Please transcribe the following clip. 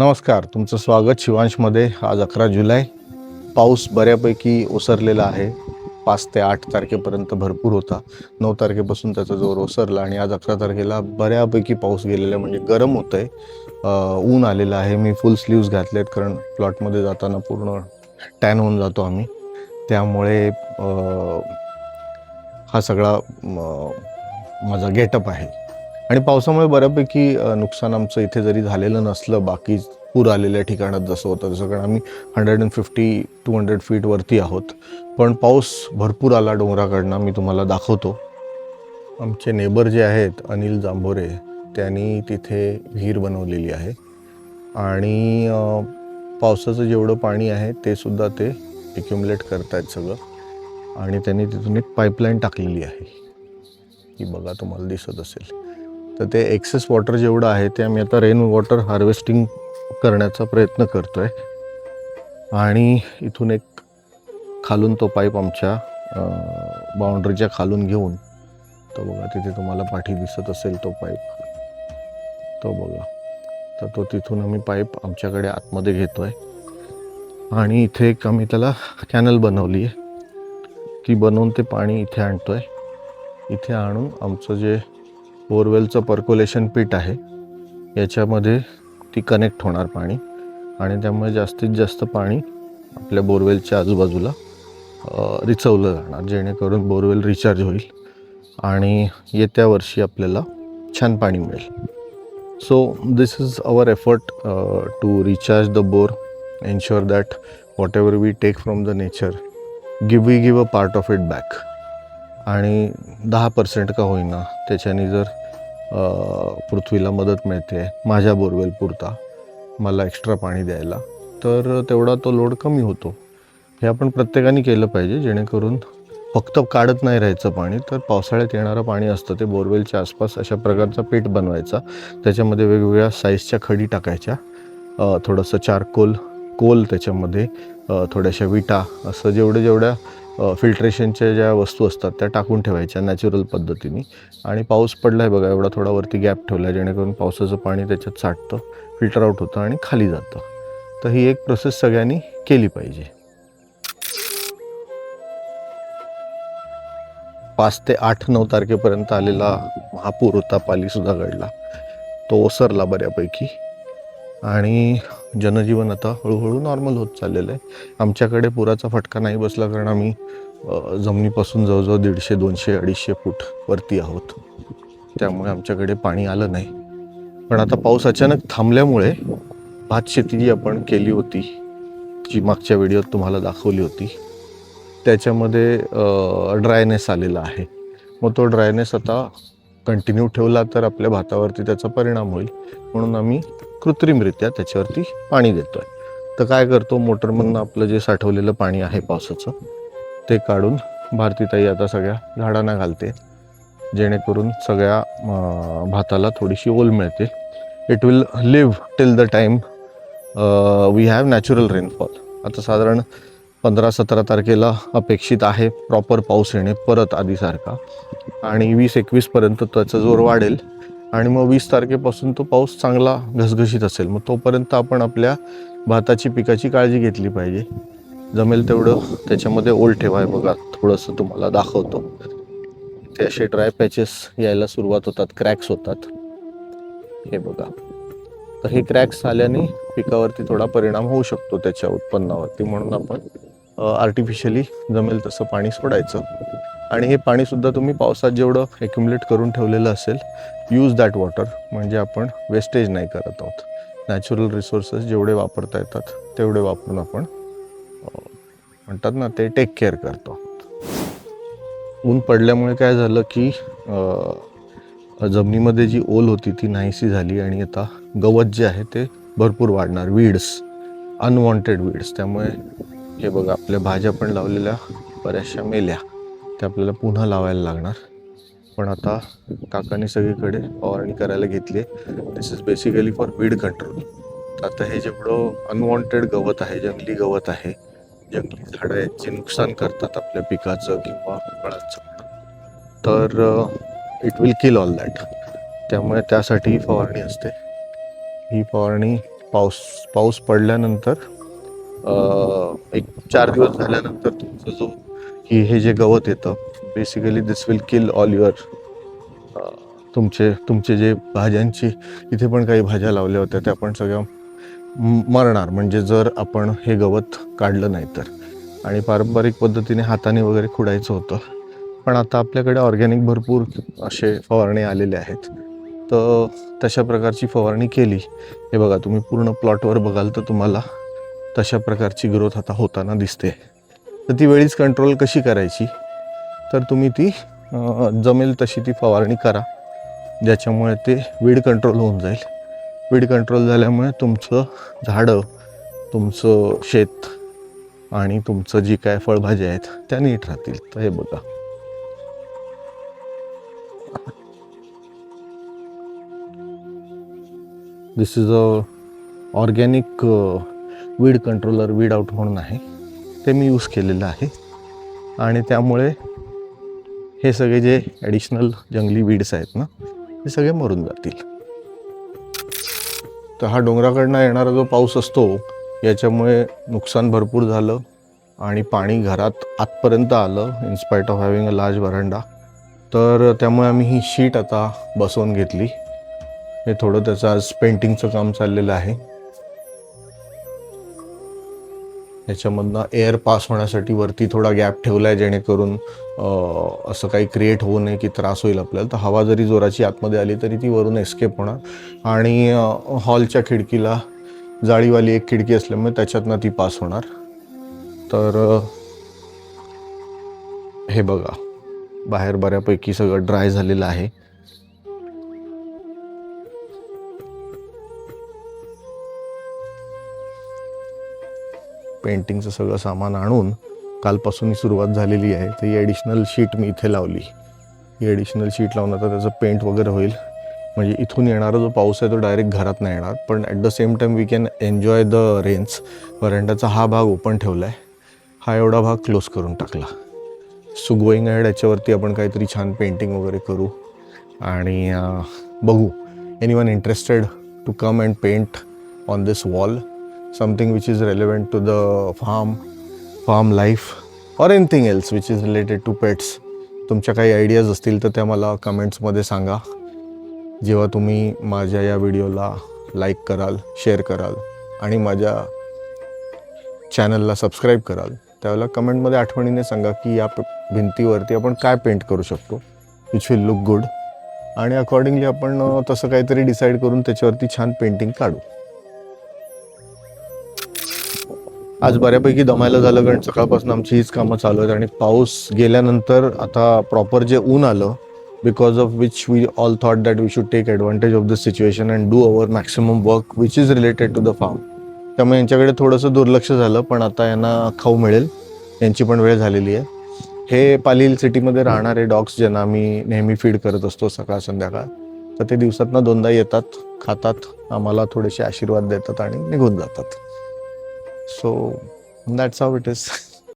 नमस्कार, तुमचं स्वागत शिवांशमध्ये. आज 11 जुलै. पाऊस बऱ्यापैकी ओसरलेला आहे. 5 ते 8 तारखेपर्यंत भरपूर होता. 9 तारखेपासून त्याचा जोर ओसरला आणि आज 11 तारखेला बऱ्यापैकी पाऊस गेलेला आहे. म्हणजे गरम होतं आहे, ऊन आलेलं आहे. मी फुल स्लीव्ज घातलेत कारण प्लॉटमध्ये जाताना पूर्ण टॅन होऊन जातो आम्ही. त्यामुळे हा सगळा माझा गेटअप आहे. आणि पावसामुळे बऱ्यापैकी नुकसान आमचं इथे जरी झालेलं नसलं, बाकी पूर आलेल्या ठिकाणात जसं होतं तसं, कारण आम्ही 150-200 फीट वरती आहोत. पण पाऊस भरपूर आला डोंगराकडनं, मी तुम्हाला दाखवतो. आमचे नेबर जे आहेत अनिल जांभोरे, त्यांनी तिथे विहीर बनवलेली आहे आणि पावसाचं जेवढं पाणी आहे ते सुद्धा ते एक्युमुलेट करतायत सगळं. आणि त्यांनी तिथून एक पाईपलाईन टाकलेली आहे, ही बघा तुम्हाला दिसत असेल. तर ते एक्सेस वॉटर जेवढं आहे ते आम्ही आता रेन वॉटर हार्वेस्टिंग करण्याचा प्रयत्न करतो आहे. आणि इथून एक खालून तो पाईप आमच्या बाउंड्रीच्या खालून घेऊन, तो बघा तिथे तुम्हाला पाठी दिसत असेल तो पाईप, तो बघा. तर तो तिथून आम्ही पाईप आमच्याकडे आतमध्ये घेतो आहे. आणि इथे एक आम्ही त्याला कॅनल बनवली आहे, ती बनवून ते पाणी इथे आणतो आहे. इथे आणून आमचं जे बोरवेलचं पर्कोलेशन पीट आहे याच्यामध्ये ती कनेक्ट होणार पाणी, आणि त्यामुळे जास्तीत जास्त पाणी आपल्या बोरवेलच्या आजूबाजूला रिचवलं जाणार, जेणेकरून बोरवेल रिचार्ज होईल आणि येत्या वर्षी आपल्याला छान पाणी मिळेल. So this is our effort to recharge the bore, ensure that whatever we take from the nature we give a part of it back. आणि 10% का होईना त्याच्याने जर पृथ्वीला मदत मिळते माझ्या बोरवेल पुरता मला एक्स्ट्रा पाणी द्यायला, तर तेवढा तो लोड कमी होतो. हे आपण प्रत्येकाने केलं पाहिजे, जेणेकरून फक्त काढत नाही राहायचं पाणी, तर पावसाळ्यात येणारं पाणी असतं ते बोरवेलच्या आसपास अशा प्रकारचा पीठ बनवायचा. त्याच्यामध्ये वेगवेगळ्या साईजच्या खडी टाकायच्या, थोडंसं चारकोल कोल त्याच्यामध्ये, थोड्याशा विटा, असं जेवढ्या फिल्ट्रेशनच्या ज्या वस्तू असतात त्या टाकून ठेवायच्या नॅचरल पद्धतीने. आणि पाऊस पडला आहे बघा, एवढा थोडा वरती गॅप ठेवला आहे, जेणेकरून पावसाचं पाणी त्याच्यात साठतं, फिल्टर आउट होतं आणि खाली जातं. तर ही एक प्रोसेस सगळ्यांनी केली पाहिजे. 5 ते 8-9 तारखेपर्यंत आलेला महापूर होता, पालीसुद्धा घडला, तो ओसरला बऱ्यापैकी आणि जनजीवन आता हळूहळू नॉर्मल होत चाललेलं आहे. आमच्याकडे पुराचा फटका नाही बसला, कारण आम्ही जमिनीपासून जवळजवळ 150, 200, 250 फूट वरती आहोत. त्यामुळे आमच्याकडे पाणी आलं नाही. पण आता पाऊस अचानक थांबल्यामुळे भात शेती जी आपण केली होती, जी मागच्या व्हिडिओत तुम्हाला दाखवली होती, त्याच्यामध्ये ड्रायनेस आलेला आहे. मग तो ड्रायनेस आता कंटिन्यू ठेवला तर आपल्या भातावरती त्याचा परिणाम होईल, म्हणून आम्ही कृत्रिमरित्या त्याच्यावरती पाणी देतो आहे. तर काय करतो, मोटरमधनं आपलं जे साठवलेलं पाणी आहे पावसाचं ते काढून भारतीताई आता सगळ्या झाडांना घालते, जेणेकरून सगळ्या भाताला थोडीशी ओल मिळते. It will live till the time we have natural rainfall. आता साधारण 15-17 तारखेला अपेक्षित आहे प्रॉपर पाऊस येणे परत आधीसारखा, आणि 20-21पर्यंत त्याचा जोर वाढेल, आणि मग 20 तारखेपासून तो पाऊस चांगला घसघशीत असेल. मग तोपर्यंत आपण आपल्या भाताची पिकाची काळजी घेतली पाहिजे. जमेल तेवढं त्याच्यामध्ये ओल ठेवाय. बघा थोडंसं तुम्हाला दाखवतो, ते असे ड्राय पॅचेस यायला सुरुवात होतात, क्रॅक्स होतात, हे बघा. तर हे क्रॅक्स आल्याने पिकावरती थोडा परिणाम होऊ शकतो त्याच्या उत्पन्नावरती, म्हणून आपण आर्टिफिशियली जमेल तसं पाणी सोडायचं. आणि हे पाणीसुद्धा तुम्ही पावसात जेवढं एक्युमुलेट करून ठेवलेलं असेल, यूज दॅट वॉटर, म्हणजे आपण वेस्टेज नाही करत आहोत. नॅचरल रिसोर्सेस जेवढे वापरता येतात तेवढे वापरून आपण म्हणतात ना ते टेक केअर करतो. ऊन पडल्यामुळे काय झालं की जमिनीमध्ये जी ओल होती ती नाहीशी झाली, आणि आता गवत जे आहे ते भरपूर वाढणार, वीड्स, अनवॉन्टेड वीड्स. त्यामुळे हे बघा, आपल्या भाज्या पण लावलेल्या बऱ्याचशा मेल्या, त्या आपल्याला पुन्हा लावायला लागणार. पण आता काकांनी सगळीकडे फवारणी करायला घेतली. This is basically for weed control. आता हे जेवढं अनवॉन्टेड गवत आहे, जंगली गवत आहे, जंगली झाडं आहेत जे नुकसान करतात आपल्या पिकाचं किंवा फळांचं, तर it will kill all that. त्यामुळे त्यासाठी ही फवारणी असते. ही फवारणी पाऊस पाऊस पडल्यानंतर एक 4 दिवस झाल्यानंतर तुमचं जो हे जे गवत येतं, basically this will kill all your तुमचे जे भाज्यांची, इथे पण काही भाज्या लावल्या होत्या त्या पण सगळ्या मरणार, म्हणजे जर आपण हे गवत काढलं नाही तर. आणि पारंपरिक पद्धतीने हाताने वगैरे खुडायचं होतं, पण आता आपल्याकडे ऑर्गॅनिक भरपूर असे फवारणी आलेले आहेत, तर तशा प्रकारची फवारणी केली. हे बघा, तुम्ही पूर्ण प्लॉटवर बघाल तर तुम्हाला तशा प्रकारची ग्रोथ आता होताना दिसते. तर ती वेळीच कंट्रोल कशी करायची, तर तुम्ही ती जमेल तशी ती फवारणी करा, ज्याच्यामुळे ते वीड कंट्रोल होऊन जाईल. वीड कंट्रोल झाल्यामुळे तुमचं झाडं, तुमचं शेत आणि तुमचं जी काय फळभाज्या आहेत त्या नीट राहतील. तर हे बघा, this is a organic weed controller, weed out म्हणून आहे, ते मी यूज केलेलं आहे. आणि त्यामुळे हे सगळे जे ॲडिशनल जंगली वीड्स आहेत ना, ते सगळे मरून जातील. तर हा डोंगराकडनं येणारा जो पाऊस असतो, याच्यामुळे नुकसान भरपूर झालं आणि पाणी घरात आतपर्यंत आलं, in spite of having a large veranda. तर त्यामुळे आम्ही ही शीट आता बसवून घेतली. हे थोडं त्याचं आज पेंटिंगचं काम चाललेलं आहे. याच्यामधनं एअर पास होण्यासाठी वरती थोडा गॅप ठेवला आहे, जेणेकरून असं काही क्रिएट होऊ नये की त्रास होईल आपल्याला. तर हवा जरी जोराची आतमध्ये आली तरी ती वरून एस्केप होणार. आणि हॉलच्या खिडकीला जाळीवाली एक खिडकी असल्यामुळे त्याच्यातनं ती पास होणार. तर हे बघा, बाहेर बऱ्यापैकी सगळं ड्राय झालेलं आहे. पेंटिंगचं सगळं सामान आणून कालपासून ही सुरुवात झालेली आहे. तर ही ॲडिशनल शीट मी इथे लावली. ही ॲडिशनल शीट लावून आता त्याचं पेंट वगैरे होईल, म्हणजे इथून येणारा जो पाऊस आहे तो डायरेक्ट घरात नाही येणार, पण at the same time we can enjoy the rains. वरांड्याचा हा भाग ओपन ठेवला आहे, हा एवढा भाग क्लोज करून टाकला. सो गोईंग अहेड याच्यावरती आपण काहीतरी छान पेंटिंग वगैरे करू आणि बघू. Anyone interested to come and paint on this wall something which is relevant to the farm life or anything else which is related to pets. तुमच्या काही आयडियाज असतील तर त्या मला कमेंट्समध्ये सांगा. जेव्हा तुम्ही माझ्या या व्हिडिओला लाईक कराल, शेअर कराल आणि माझ्या चॅनलला सबस्क्राईब कराल, त्यावेळेला कमेंटमध्ये आठवणीने सांगा की या भिंतीवरती आपण काय पेंट करू शकतो विच विल लुक गुड, आणि अकॉर्डिंगली आपण तसं काहीतरी डिसाईड करून त्याच्यावरती छान पेंटिंग काढू. आज बऱ्यापैकी दमायला झालं, कारण सकाळपासून आमची हीच कामं चालू आहेत. आणि पाऊस गेल्यानंतर आता प्रॉपर जे ऊन आलं, because of which we all thought that we should take advantage of this situation and do our maximum work which is related to the farm. त्यामुळे यांच्याकडे थोडंसं दुर्लक्ष झालं, पण आता यांना खाऊ मिळेल, यांची पण वेळ झालेली आहे. हे पालील सिटीमध्ये राहणारे डॉग्स ज्यांना आम्ही नेहमी फीड करत असतो सकाळ संध्याकाळ, तर ते दिवसातनं 2दा येतात, खातात, आम्हाला थोडेसे आशीर्वाद देतात आणि निघून जातात. So that's how it is.